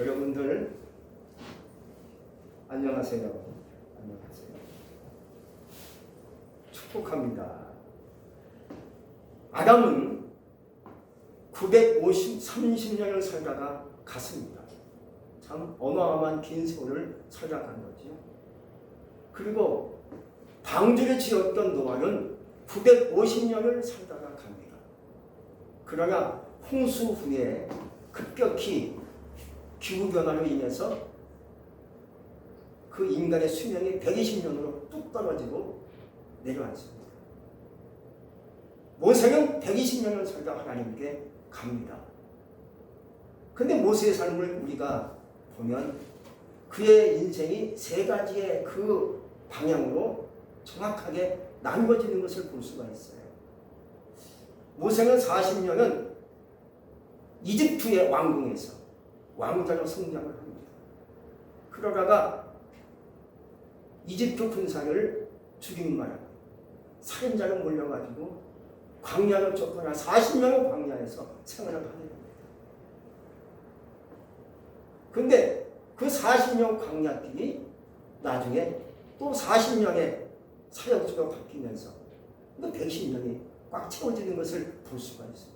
여러분들 안녕하세요. 안녕하세요. 축복합니다. 아담은 930년을 살다가 갔습니다. 참 어마어마한 긴 세월을 살다간 거죠. 그리고 방주를 지었던 노아는 950년을 살다가 갑니다. 그러나 홍수 후에 급격히 기후변화로 인해서 그 인간의 수명이 120년으로 뚝 떨어지고 내려앉습니다. 모세는 120년을 살다 하나님께 갑니다. 근데 모세의 삶을 우리가 보면 그의 인생이 세 가지의 그 방향으로 정확하게 나누어지는 것을 볼 수가 있어요. 모세는 40년은 이집트의 왕궁에서 왕자로 성장을 합니다. 그러다가 이집트 군사를 죽이는 바람에 살인자로 몰려가지고 광야로 쫓겨나 40년을 광야에서 생활을 하게 됩니다. 근데 그 40년 광야길이 나중에 또 40년의 사역지로 바뀌면서 110년이 꽉 채워지는 것을 볼 수가 있습니다.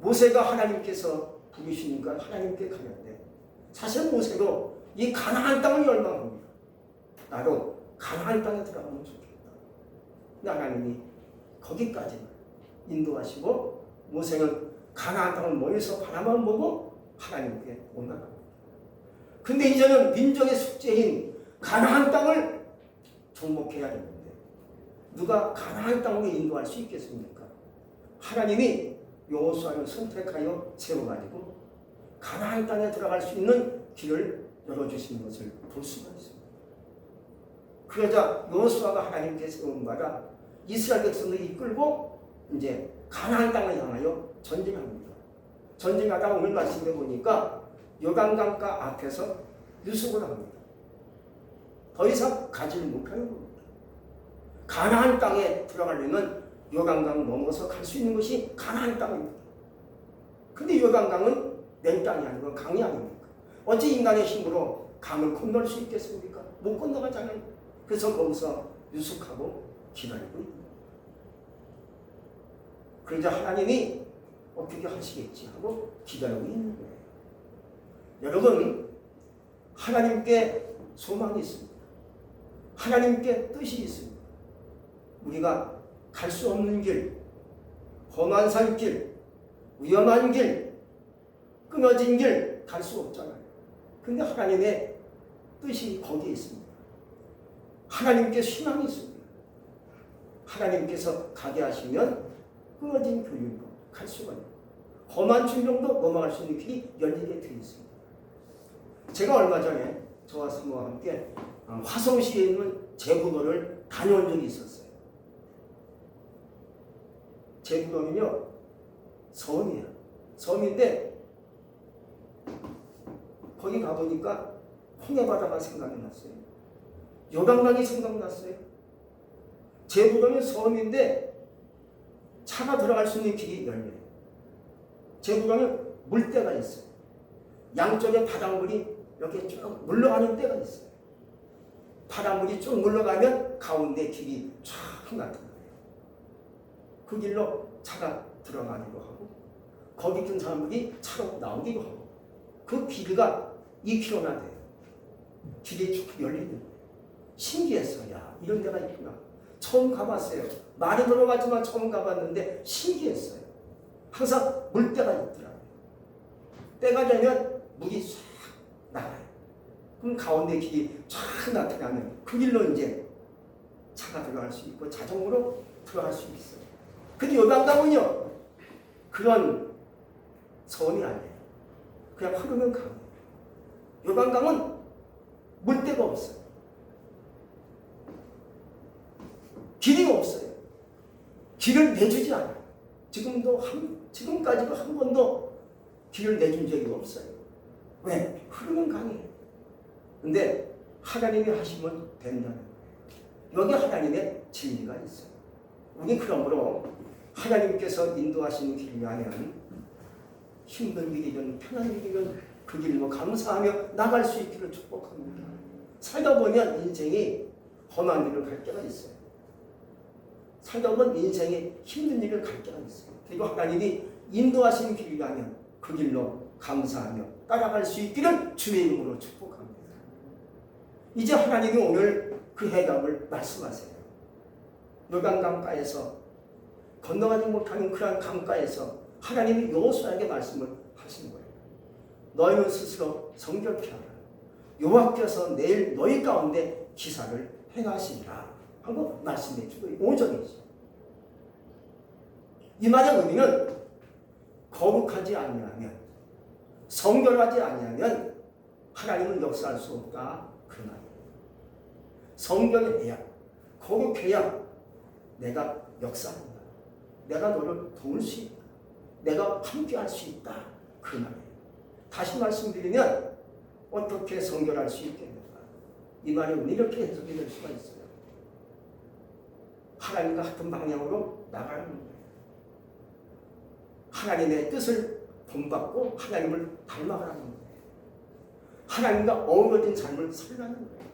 모세가 하나님께서 부르시니까 하나님께 가는데 사실 모세도 이 가나안 땅을 열망합니다. 나도 가나안 땅에 들어가면 좋겠다. 근데 하나님이 거기까지만 인도하시고 모세는 가나안 땅을 멀리서 바라만 보고 하나님께 올라갑니다. 근데 이제는 민족의 숙제인 가나안 땅을 정복해야 되는데 누가 가나안 땅으로 인도할 수 있겠습니까? 하나님이 여호수아를 선택하여 세워가지고 가나안 땅에 들어갈 수 있는 길을 열어주시는 것을 볼 수가 있습니다. 그러자 여호수아가 하나님께 세운 바가 이스라엘 백성을 이끌고 이제 가나안 땅을 향하여 전진합니다. 전진하다가 오늘 말씀해 보니까 요단강가 앞에서 유숙을 합니다. 더 이상 가지를 못하는 겁니다. 가나안 땅에 들어가려면 요단강 넘어서 갈 수 있는 것이 가나안 땅입니다. 근데 요단강은 내 땅이 아니고 강이 아닙니까? 어찌 인간의 힘으로 강을 건널 수 있겠습니까? 못 건너가잖아요. 그래서 거기서 유숙하고 기다리고 있습니다. 그러자 하나님이 어떻게 하시겠지 하고 기다리고 있는 거예요. 여러분, 하나님께 소망이 있습니다. 하나님께 뜻이 있습니다. 우리가 갈 수 없는 길, 험한 산길, 위험한 길, 끊어진 길 갈 수 없잖아요. 근데 하나님의 뜻이 거기에 있습니다. 하나님께 희망이 있습니다. 하나님께서 가게 하시면 끊어진 교육도 갈 수가 있고 험한 질병도 넘어갈 수 있는 길이 열리게 되어 있습니다. 제가 얼마 전에 저와 사모와 함께 화성시에 있는 제부도를 다녀온 적이 있었어요. 제부도는요 섬이에요. 섬인데 거기 가보니까 홍해바다가 생각이 났어요. 요단강이 생각났어요. 제부도는 섬인데 차가 들어갈 수 있는 길이 열려요. 제부도는 물때가 있어요. 양쪽에 바닷물이 이렇게 쭉 물러가는 때가 있어요. 바닷물이 쭉 물러가면 가운데 길이 쫙 나타나요. 그 길로 차가 들어가기도 하고 거기 있던 사람들이 차로 나오기도 하고 그 길이가 2km나 돼요. 길이 쭉 열리는 거예요. 신기했어요. 야, 이런 데가 있구나. 처음 가봤어요. 많이 들어갔지만 처음 가봤는데 신기했어요. 항상 물때가 있더라고요. 때가 되면 물이 싹 나가요. 그럼 가운데 길이 쫙 나타나면 그 길로 이제 차가 들어갈 수 있고 자동으로 들어갈 수 있어요. 근데 요단강은요 그런 섬이 아니에요. 그냥 흐르는 강이에요. 요단강은 물때가 없어요. 길이 없어요. 길을 내주지 않아요. 지금까지도 한 번도 길을 내준 적이 없어요. 왜? 흐르는 강이에요. 근데 하나님이 하시면 된다는 거예요. 여기 하나님의 진리가 있어요. 우리 그러므로 하나님께서 인도하시는 길이 아니면 힘든 일이든 편한 일이든 그 길로 감사하며 나갈 수 있기를 축복합니다. 살다 보면 인생이 험한 일을 갈 때가 있어요. 살다 보면 인생에 힘든 일을 갈 때가 있어요. 그리고 하나님이 인도하신 길이라면 그 길로 감사하며 따라갈 수 있기를 주의 이름으로 축복합니다. 이제 하나님이 오늘 그 해답을 말씀하세요. 요단 강가에서 건너가지 못하는 그러한 강가에서 하나님이 여호수아에게 말씀을 하신 거예요. 너희는 스스로 성결케 하라. 여호와께서 내일 너희 가운데 기사를 행하시리라 하고 말씀해 주고 5절이죠. 이 말의 의미는 거룩하지 아니하면, 성결하지 아니하면 하나님은 역사할 수 없다 그 말이에요. 성결해야, 거룩해야 내가 역사한다. 내가 너를 도울 수 있다. 내가 함께할 수 있다 그 말이에요. 다시 말씀드리면 어떻게 성결할 수 있겠는가? 이 말의 의미 이렇게 해석이 될 수가 있어요. 하나님과 같은 방향으로 나가는 거예요. 하나님의 뜻을 본받고 하나님을 닮아가는 거예요. 하나님과 어우러진 삶을 살라는 거예요.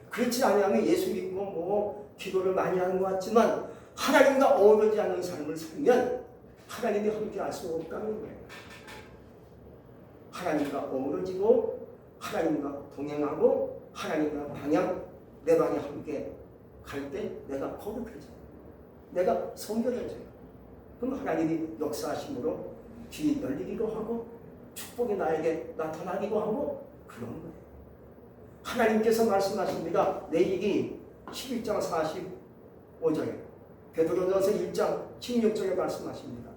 그렇지 않으면 예수 믿고 기도를 많이 하는 것 같지만 하나님과 어우러지지 않는 삶을 살면 하나님이 함께 할 수 없다는 거예요. 하나님과 어우러지고 하나님과 동행하고 하나님과 방향, 내 방에 함께 갈 때 내가 거룩해져요. 내가 성결해져요. 그럼 하나님이 역사하심으로 길이 열리기도 하고 축복이 나에게 나타나기도 하고 그런 거예요. 하나님께서 말씀하십니다. 레위기 11장 45절에 베드로전서 1장 16절에 말씀하십니다.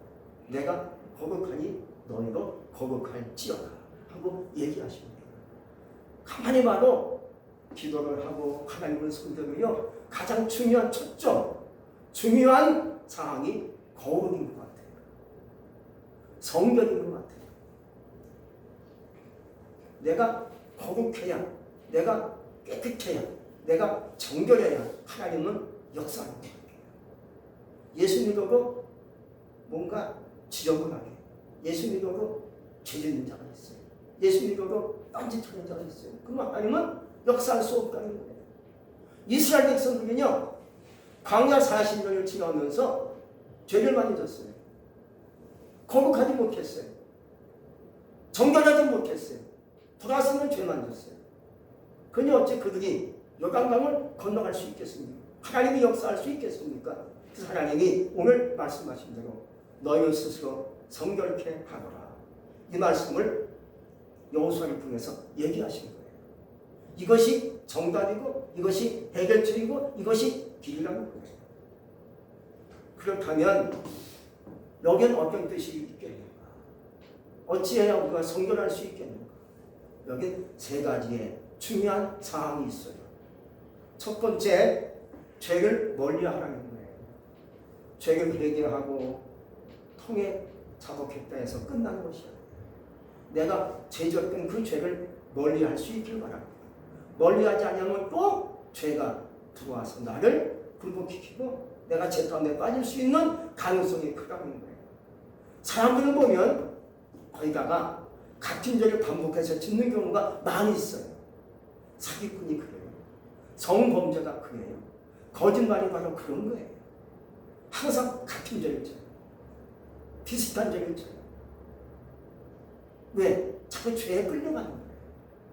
내가 거룩하니 너희도 거룩할지어다 하고 얘기하십니다. 가만히 봐도 기도를 하고 하나님을 섬기며 가장 중요한 초점, 중요한 사항이 거룩인 것 같아요. 성결인 것 같아요. 내가 거룩해야, 내가 깨끗해야, 내가 정결해야 하나님은 역사하는 것 같아요. 예수 믿어도 뭔가 지저분하게, 예수 믿어도 죄 짓는 자가 있어요. 예수 믿어도 딴짓하는 자가 있어요. 그럼 하나님은 역사할 수 없다는 거예요. 이스라엘 백성들은요, 광야 40년을 지나면서 죄를 많이 졌어요. 거룩하지 못했어요. 정결하지 못했어요. 돌아서면 죄만 졌어요. 그러니 어째 그들이 요단강을 건너갈 수 있겠습니까? 하나님이 역사할 수 있겠습니까? 그래서 하나님이 오늘 말씀하신 대로 너희 스스로 성결케 하거라. 이 말씀을 여호수아를 통해서 얘기하신 거예요. 이것이 정답이고 이것이 해결책이고 이것이 길이라는 거예요. 그렇다면 여기는 어떤 뜻이 있겠는가? 어찌해야 우리가 성결할 수 있겠는가? 여기 세 가지의 중요한 사항이 있어요. 첫 번째, 죄를 멀리하라는 거예요. 죄를 회개하고 통해 자복했다 해서 끝나는 것이 아니에요. 내가 죄졌던 그 죄를 멀리할 수 있길 바랍니다. 멀리하지 않으면 또 죄가 들어와서 나를 굴복시키고 내가 죄 가운데 빠질 수 있는 가능성이 크다는 거예요. 사람들을 보면 거기다가 같은 죄를 반복해서 짓는 경우가 많이 있어요. 사기꾼이 그래요. 성범죄가 그래요. 거짓말이 바로 그런 거예요. 항상 같은 죄를 져요. 비슷한 죄를 져요. 왜? 자꾸 죄에 끌려가는 거예요.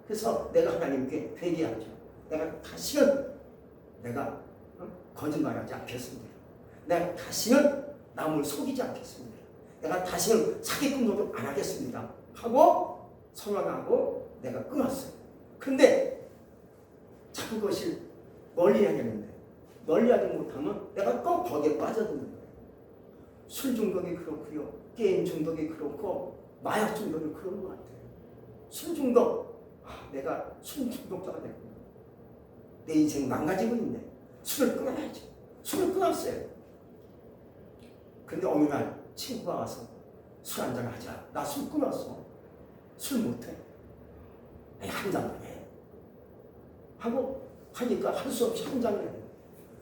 그래서 내가 하나님께 회개하죠. 내가 다시는 내가 거짓말하지 않겠습니다. 내가 다시는 남을 속이지 않겠습니다. 내가 다시는 사기꾼 노릇 안 하겠습니다. 하고 선언하고 내가 끊었어요. 근데 자꾸 그것을 멀리 해야 되는데 멀리하지 못하면 내가 또 거기에 빠져드는 거예요. 술 중독이 그렇고요. 게임 중독이 그렇고 마약 중독이 그런 것 같아요. 술 중독. 내가 술 중독자가 됐구나. 내 인생 망가지고 있네. 술을 끊어야지. 술을 끊었어요. 근데 어느 날 친구가 와서 술 한잔 하자. 나 술 끊었어. 술 못해. 한 잔만 해. 하고 하니까 할 수 없이 한 잔을 해요.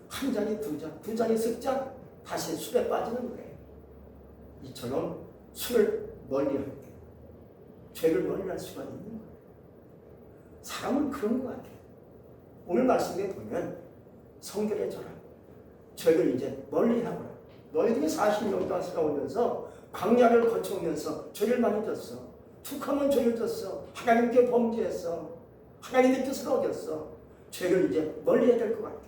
한 잔이 두 잔, 두 잔이 석 잔, 다시 술에 빠지는 거예요. 이처럼 술을 멀리할게. 죄를 멀리할 수가 있는 거예요. 사람은 그런 것 같아요. 오늘 말씀에 보면 성결해져라. 죄를 이제 멀리하거라. 너희들이 40년 동안 살아오면서 광야를 거쳐오면서 죄를 많이 졌어. 툭하면 죄를 졌어. 하나님께 범죄했어. 하나님의 뜻을 어겼어. 죄를 이제 멀리해야 될 것 같아.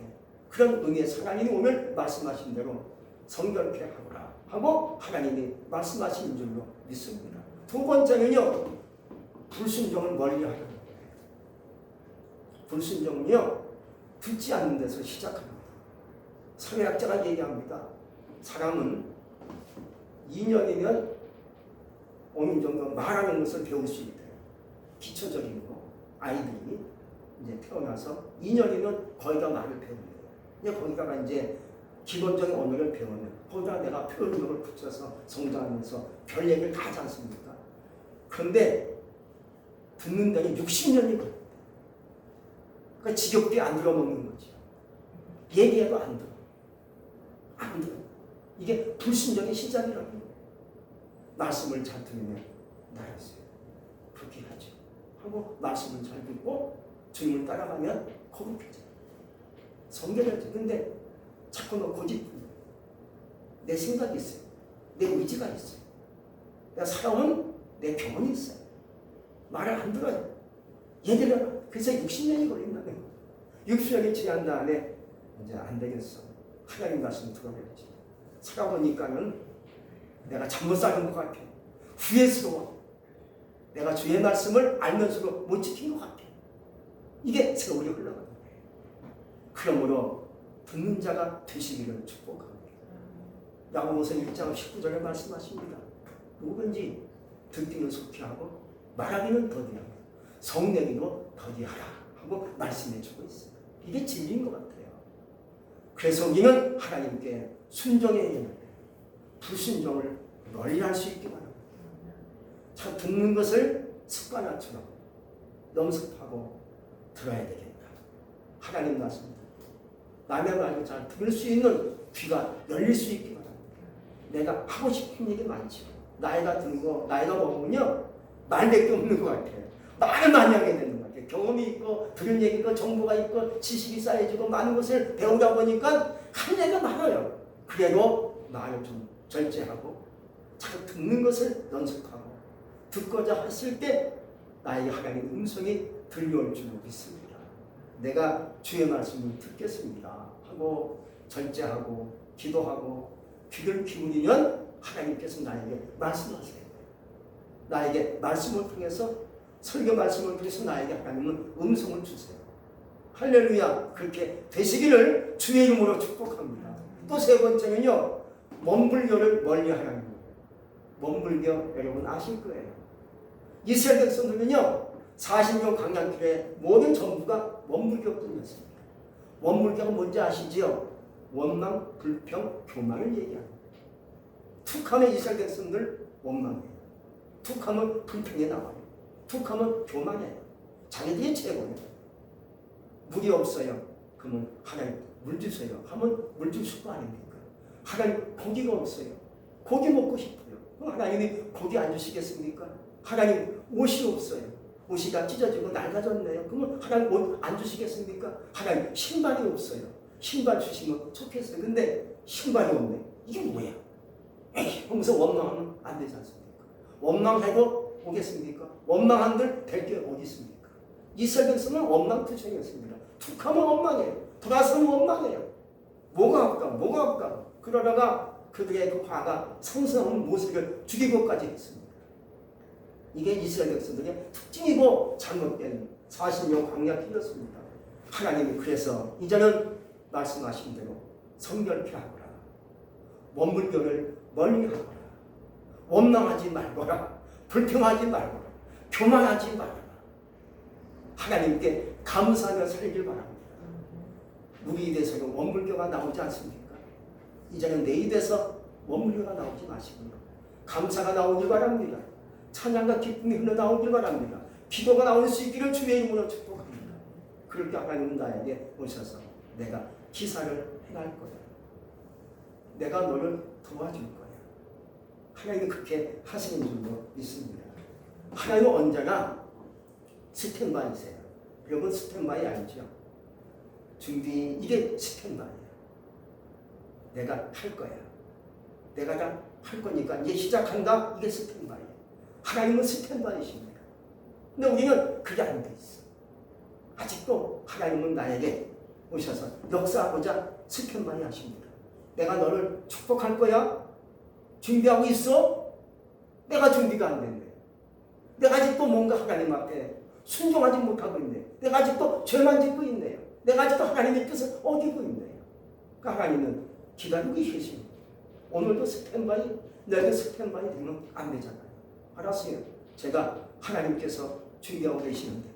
그런 의미에서 하나님이 오늘 말씀하신 대로 성결케 하거라 하고 하나님이 말씀하신 줄로 믿습니다. 두 번째는요, 불순종을 멀리하는 거예요. 불순종은요, 듣지 않는 데서 시작합니다. 사회학자가 얘기합니다. 사람은 2년이면 어느 정도 말하는 것을 배울 수 있대요. 기초적인 거. 아이들이 이제 태어나서 2년이면 거의 다 말을 배운대요. 이제 거기다가 이제 기본적인 언어를 배우면 거기다 내가 표현력을 붙여서 성장하면서 별 얘기를 다 하지 않습니까? 그런데 듣는 데는 60년이 걸려요. 그러니까 지겹게 안 들어먹는 거죠. 얘기해도 안 들어. 안 들어. 이게 불순종의 시작이라고 해요. 말씀을 잘 들으면 나였어요. 그렇게 하죠. 하고 말씀을 잘 듣고 주님을 따라가면 거룩해져요. 성결해져요. 근데 자꾸 너 고집부려. 내 생각이 있어요. 내 의지가 있어요. 내가 살아온 내 경험이 있어요. 말을 안 들어요. 얘기를 그래서 60년이 걸린다는 거예요. 60년이 지난 다음에 이제 안 되겠어. 하나님 말씀 들어야지. 살아보니까는 내가 잘못 사는 것 같아. 후회스러워. 내가 주의 말씀을 알면서도 못 지킨 것 같아. 이게 세월이 흘러가는 거예요. 그러므로 듣는 자가 되시기를 축복합니다. 야고보서 1장 19절에 말씀하십니다. 누구든지 듣기는 속히 하고 말하기는 더디하고 성내기도 더디하라 하고 말씀해 주고 있어요. 이게 진리인 것 같아요. 그래서 우리는 하나님께 순종해야 되는데 불순종을 멀리할 수 있기 바랍니다. 자, 듣는 것을 습관화처럼 연습하고 들어야 되겠다. 하나님 말씀 듣고 남의 말을 잘 들을 수 있는 귀가 열릴 수 있기 바랍니다. 내가 하고 싶은 얘기 많죠. 나이가 들고 나이가 먹으면요 말밖에 없는 것 같아요. 말을 많이 하게 되는 것 같아요. 경험이 있고 들은 얘기가 정보가 있고 지식이 쌓여지고 많은 것을 배우다 보니까 할 얘기가 많아요. 그래도 말을 좀 절제하고 잘 듣는 것을 연습하고 듣고자 했을 때 나에게 하나님의 음성이 들려올 줄 믿습니다. 내가 주의 말씀을 듣겠습니다 하고 절제하고 기도하고 귀를 기울이면 하나님께서 나에게 말씀하세요. 나에게 말씀을 통해서 설교 말씀을 통해서 나에게 하나님은 음성을 주세요. 할렐루야. 그렇게 되시기를 주의 이름으로 축복합니다. 또 세 번째는요, 먼불교를 멀리하라는 거예요. 먼불교 여러분 아실 거예요. 이스라엘 백성들은요 40년 광야길에 모든 전부가 원불교뿐이었습니다. 원불교가 뭔지 아시지요? 원망, 불평, 교만을 얘기합니다. 툭하면 이스라엘 백성들 원망해요. 툭하면 불평이 나와요. 툭하면 교만해요. 자기들이 최고예요. 물이 없어요. 그러면 하나님 물 주세요. 하면 물 주실 거 아닙니까? 하나님 고기가 없어요. 고기 먹고 싶어요. 그럼 하나님이 고기 안 주시겠습니까? 하나님 옷이 없어요. 옷이 다 찢어지고 낡아졌네요. 그러면 하나님 옷 안 주시겠습니까? 하나님 신발이 없어요. 신발 주시면 좋겠어요. 근데 신발이 없네. 이게 뭐야? 에이, 하면서 원망하면 안 되지 않습니까? 원망해도 오겠습니까? 원망한들 될 게 어디 있습니까? 이스라엘 백성은 원망투쟁이었습니다. 툭하면 원망해요. 돌아서면 원망해요. 뭐가 할까? 뭐가 할까? 그러다가 그들의 그 화가 상승하는 모습을 죽이고까지 했습니다. 이게 이스라엘 백성들의 특징이고 잘못된 40년 광야 길이었습니다. 하나님이 그래서 이제는 말씀하신 대로 성결케 하거라. 원불교를 멀리 하거라. 원망하지 말거라. 불평하지 말거라. 교만하지 말거라. 하나님께 감사하며 살길 바랍니다. 우리 입에서는 원불교가 나오지 않습니까? 이제는 내 입에서 원불교가 나오지 마시고요. 감사가 나오길 바랍니다. 찬양과 기쁨이 흘러나오길 바랍니다. 기도가 나올 수 있기를 주의 이름으로 축복합니다. 그럴 때 하나님은 나에게 오셔서 내가 기사를 행할 거야. 내가 너를 도와줄 거야. 하나님이 그렇게 하시는 줄로 믿습니다. 하나님은 언제나 스탠바이세요. 여러분 스탠바이 알죠? 준비, 이게 스탠바이예요. 내가 할 거야. 내가 다 할 거니까 이제 시작한다. 이게 스탠바이예요. 하나님은 스탠바이십니다. 근데 우리는 그게 안 돼 있어. 아직도 하나님은 나에게 오셔서 역사하고자 스탠바이 하십니다. 내가 너를 축복할 거야. 준비하고 있어. 내가 준비가 안 됐네. 내가 아직도 뭔가 하나님 앞에 순종하지 못하고 있네. 내가 아직도 죄만 짓고 있네요. 내가 아직도 하나님의 뜻을 어기고 있네요. 그러니까 하나님은 기다리고 계십니다. 오늘도 스탠바이, 내가 스탠바이 되면 안 되잖아요. 알았어요. 제가 하나님께서 준비하고 계시는데,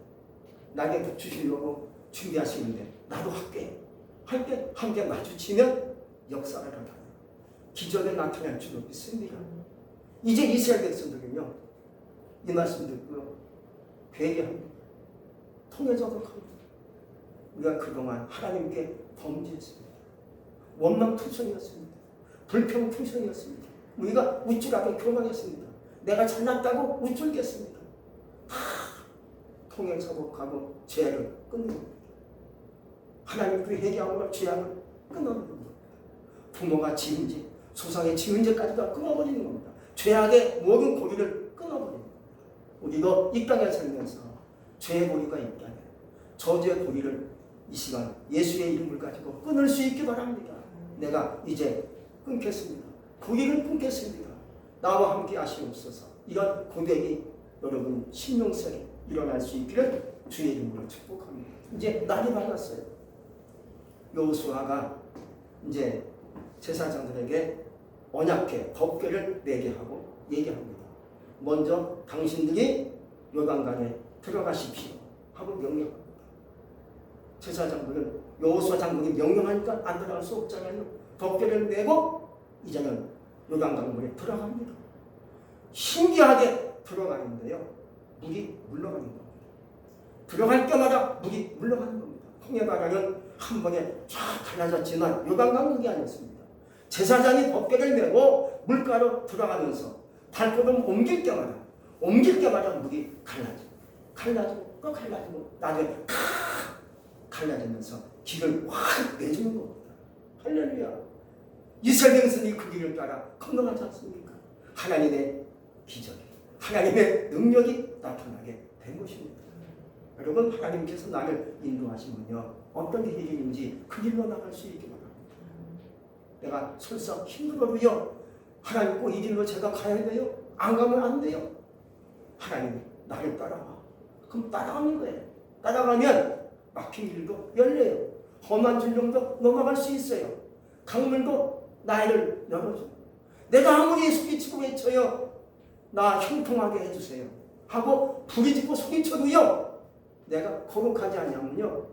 나에게 주시려고 준비하시는데, 나도 할게. 함께 마주치면 역사를 하다. 기적에 나타날 줄로 믿습니다. 이제 이스라엘 백성들은요, 이 말씀 듣고 회개합니다. 통해서도 합니다. 우리가 그동안 하나님께 범죄했습니다. 원망투성이었습니다. 불평투성이었습니다. 우리가 우쭐하게 교만했습니다. 내가 잘났다고 우쭐겠습니다. 다 통해서복하고 죄를 끊는 겁니다. 하나님 그 회개함으로 죄악을 끊어버리는 겁니다. 부모가 지은 죄, 조상의 지은 죄까지 다 끊어버리는 겁니다. 죄악의 모든 고리를 끊어버리는 겁니다. 우리도 이 땅에 살면서 죄의 고리가 있다면 저주의 고리를 이 시간 예수의 이름을 가지고 끊을 수 있기 바랍니다. 내가 이제 끊겠습니다. 고리를 끊겠습니다. 나와 함께 하시옵소서. 이런 고백이 여러분 신명성에 일어날 수 있기를 주의 이름으로 축복합니다. 이제 날이 밝았어요. 여호수아가 이제 제사장들에게 언약궤, 법궤를 내게 하고 얘기합니다. 먼저 당신들이 요단강에 들어가십시오 하고 명령합니다. 제사장들은 여호수아 장군이 명령하니까 안 들어갈 수 없잖아요. 법궤를 내고 이제는 요단강 물에 들어갑니다. 신기하게 들어가는데요, 물이 물러가는 겁니다. 들어갈 때마다 물이 물러가는 겁니다. 홍해바다는 한 번에 쫙 갈라졌지만 요단강은 그게 아니었습니다. 제사장이 법궤를 메고 물가로 들어가면서 발걸음 옮길 때마다 물이 갈라지고 또 갈라지고 나중에 갈라지면서 길을 확 내주는 겁니다. 할렐루야. 이스라엘 백성이 그 길을 따라 건너가지 않습니까? 하나님의 기적이, 하나님의 능력이 나타나게 된 것입니다. 여러분, 하나님께서 나를 인도하시면요, 어떤 길인지 그 길로 나갈 수 있게 바랍니다. 내가 설사 힘들어도요, 하나님 꼭 이 길로 제가 가야 돼요? 안 가면 안 돼요. 하나님 나를 따라와. 그럼 따라가는 거예요. 따라가면 막힌 길도 열려요. 험한 줄령도 넘어갈 수 있어요. 강물도 나를 열어줘요. 내가 아무리 소리치고 외쳐요, 나 형통하게 해주세요 하고 부리짖고 소리쳐도요, 내가 거룩하지 않으면요,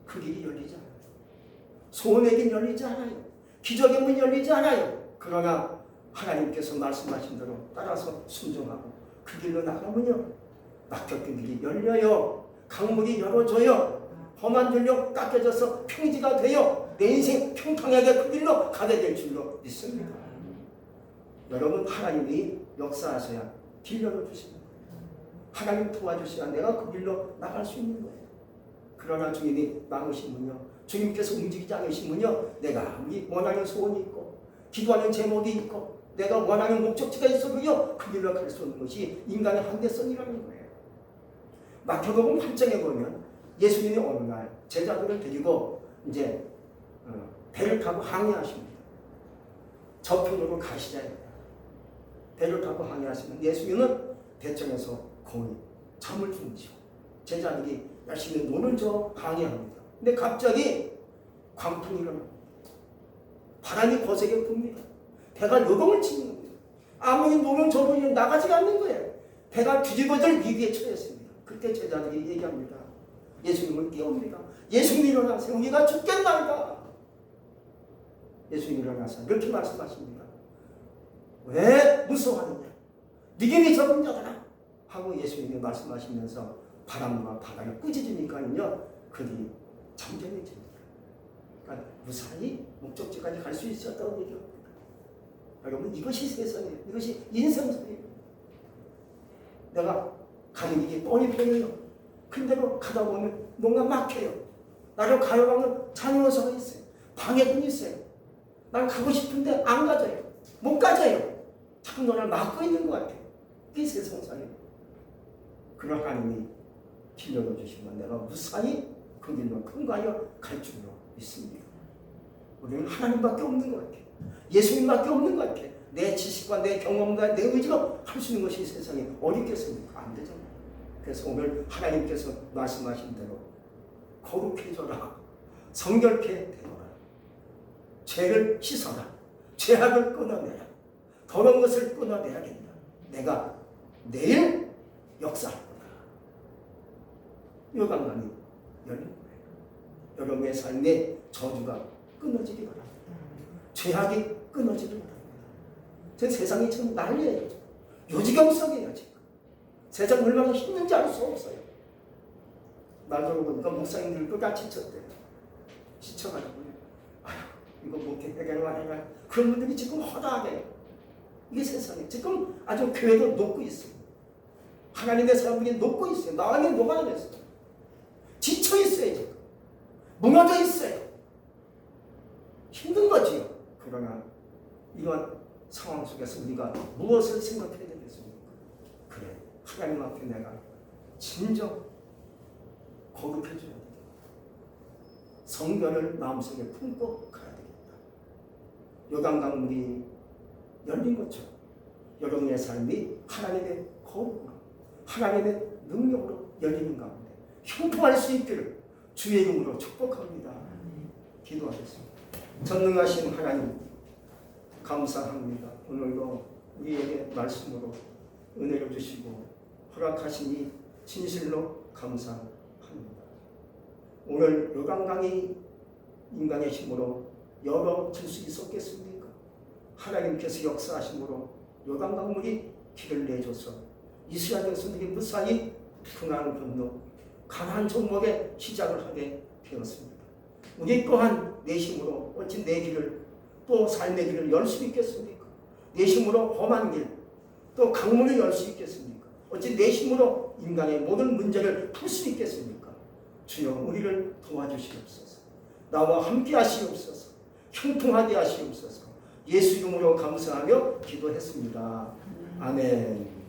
그 길이 열리지 않아요. 소원의 길 열리지 않아요. 기적의 문 열리지 않아요. 그러나 하나님께서 말씀하신 대로 따라서 순종하고 그 길로 나가면요, 막혔던 길이 열려요. 강물이 열어줘요. 험한 줄령 깎여져서 평지가 돼요. 내 인생 평평하게 그 길로 가게 될 줄로 믿습니다. 여러분, 하나님이 역사하셔야 길 열어주십니다. 하나님 도와주셔야 내가 그 길로 나갈 수 있는 거예요. 그러나 주님이 막으시면요, 주님께서 움직이지 않으시면요, 내가 아무리 원하는 소원이 있고 기도하는 제목이 있고 내가 원하는 목적지가 있어도요, 그 길로 갈 수 없는 것이 인간의 한계성이라는 거예요. 마태복음 8장에 보면 예수님이 어느 날 제자들을 데리고 이제 배를 타고 항해하십니다. 저편으로 가시자. 배를 타고 항해하시면 예수님은 대청에서 거의 잠을 주무시고 제자들이 열심히 눈을 저 항해합니다. 근데 갑자기 광풍이 일어납니다. 바람이 거세게 붑니다. 배가 요동을 치는 겁니다. 아무리 눈을 저보니 나가지가 않는 거예요. 배가 뒤집어질 위기에 처했습니다. 그때 제자들이 얘기합니다. 예수님을 깨웁니다. 예수님 일어나세요. 우리가 죽겠나이다. 예수님 일어나서 이렇게 말씀하십니다. 왜 무서워하느냐? 믿음이 적은 자들아 하고 예수님이 말씀하시면서 바람과 바다를 꾸짖으니까요, 그들이 잠잠해집니다. 그러니까 무사히 목적지까지 갈 수 있었다고 얘기합니다. 여러분 이것이 세상이에요. 이것이 인생살이에요. 내가 가는 길이 뻔히 보여요. 근데도 가다 보면 뭔가 막혀요. 나를 가로막는 잔요소가 있어요. 방해꾼이 있어요. 난 가고 싶은데 안 가져요. 못 가져요. 자꾸 너를 막고 있는 것 같아요. 그게 세상살이에요. 그러나 하나님이 길러내 주시면 내가 무사히 그 길로 통과하여 갈 줄로 믿습니다. 우리는 하나님밖에 없는 것 같아요. 예수님밖에 없는 것 같아요. 내 지식과 내 경험과 내 의지로 할 수 있는 것이 세상에 어디 있겠습니까? 안 되잖아요. 그래서 오늘 하나님께서 말씀하신 대로 거룩해져라. 성결케 되어라. 죄를 씻어라. 죄악을 끊어내라. 더러운 것을 끊어내야겠다. 내가 내일 역사할 거다. 요강강이 열린 거예요. 여러분의 삶에 저주가 끊어지기 바랍니다. 죄악이 끊어지기 바랍니다. 제 세상이 지금 난리예요. 요지경성이에요 지금. 세상 얼마나 힘든지 알 수 없어요. 나중에 보니까 목사님들도 다 지쳤대요. 지쳐가지고 아휴 이거 못해 해결만 해가 그런 분들이 지금 허다하게 이게 세상에 지금 아주 교회도 녹고 있어요. 하나님의 사람들이 녹고 있어요. 나중에 녹아야 됐어요. 지쳐 있어요 지금. 무너져 있어요. 힘든 거지요. 그러나 이런 상황 속에서 우리가 무엇을 생각해야 되겠습니까? 그래, 하나님 앞에 내가 진정 거룩해져야 되겠다. 성결을 마음속에 품고 가야 되겠다. 요단강물이 열린 것처럼 여러분의 삶이 하나님의 거룩으로 하나님의 능력으로 열리는 가운데 형통할 수 있기를 주의 이름으로 축복합니다. 기도하겠습니다. 전능하신 하나님 감사합니다. 오늘도 우리에게 말씀으로 은혜를 주시고 허락하시니 진실로 감사합니다. 오늘 요단강이 인간의 힘으로 열어질 수 있었겠습니까? 하나님께서 역사하심으로 요단강물이 길을 내줘서 이스라엘 백성들이 무사히 그나안을 건너 가나안 정복의 시작을 하게 되었습니다. 우리 또한 내 힘으로 어찌 내 길을 또 삶의 길을 열 수 있겠습니까? 내 힘으로 험한 길, 또 강문을 열 수 있겠습니까? 어찌 내 힘으로 인간의 모든 문제를 풀 수 있겠습니까? 주여 우리를 도와주시옵소서. 나와 함께 하시옵소서. 형통하게 하시옵소서. 예수 이름으로 감사하며 기도했습니다. 아멘.